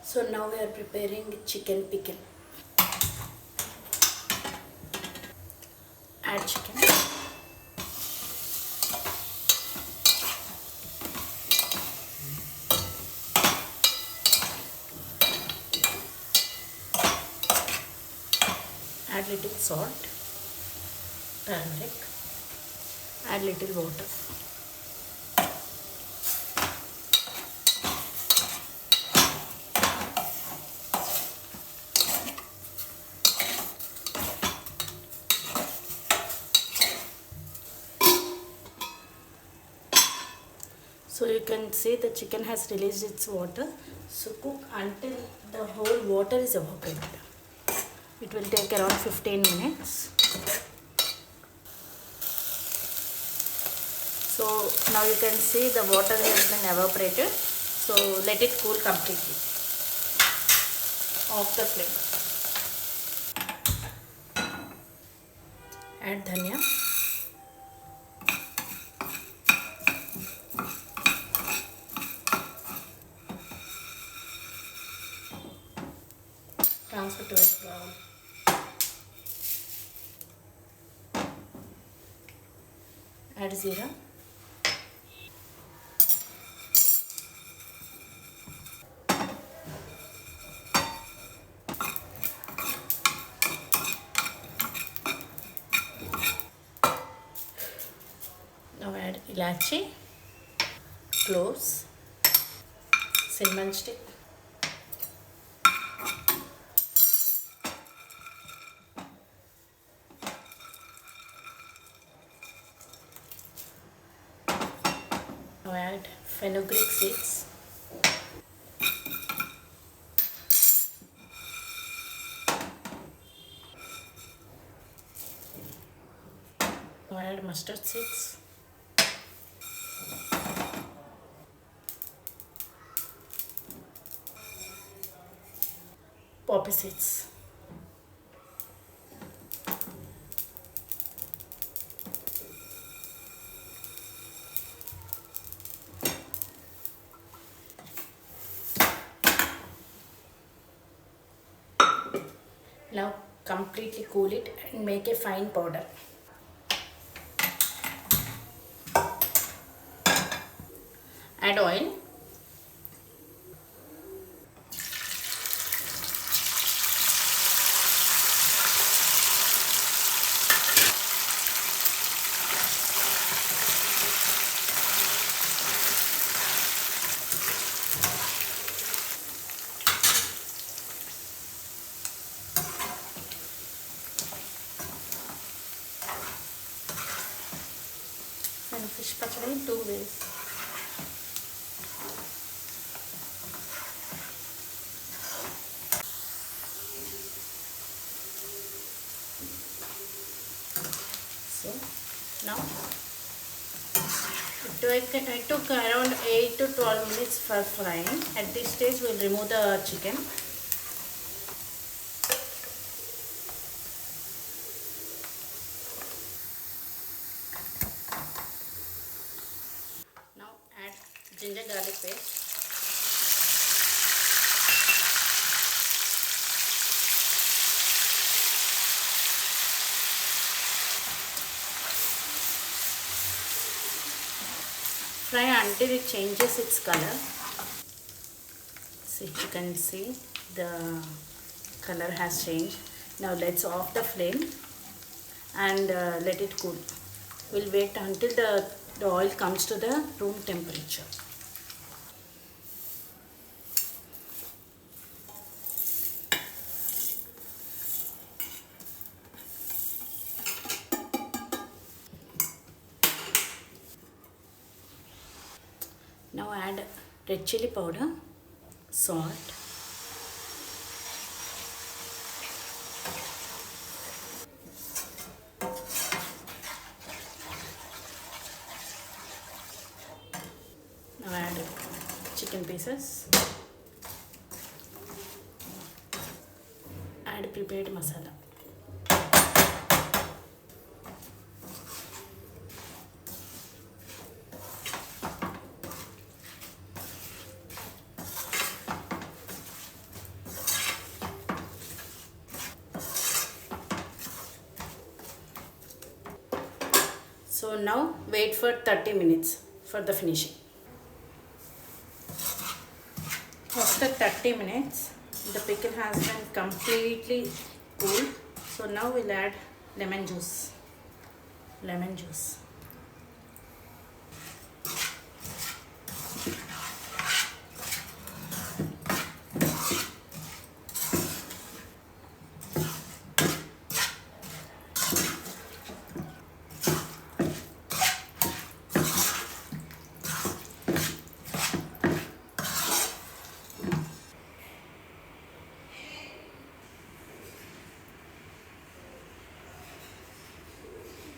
So now we are preparing chicken pickle. Add chicken. Add little salt, turmeric. Add little water. So you can see the chicken has released its water. So cook until the whole water is evaporated. It will take around 15 minutes. So now you can see the water has been evaporated. So let it cool completely. Off the flame. Add dhania. Transfer to a bowl. Add zira. Now add ilachi, cloves, cinnamon stick, now add fenugreek seeds, now add mustard seeds, poppy seeds. Now completely cool it and make a fine powder. Add oil. And fish pachadi in 2 ways. So now it took around 8 to 12 minutes for frying. At this stage we'll remove the chicken. Now add ginger garlic paste. Fry until it changes its color. See, you can see the color has changed. Now let's off the flame and let it cool. We'll wait until the oil comes to the room temperature. Now add red chili powder, salt, now add chicken pieces, add prepared masala. So now wait for 30 minutes for the finishing. After 30 minutes, the pickle has been completely cooled. So now we'll add lemon juice. Lemon juice.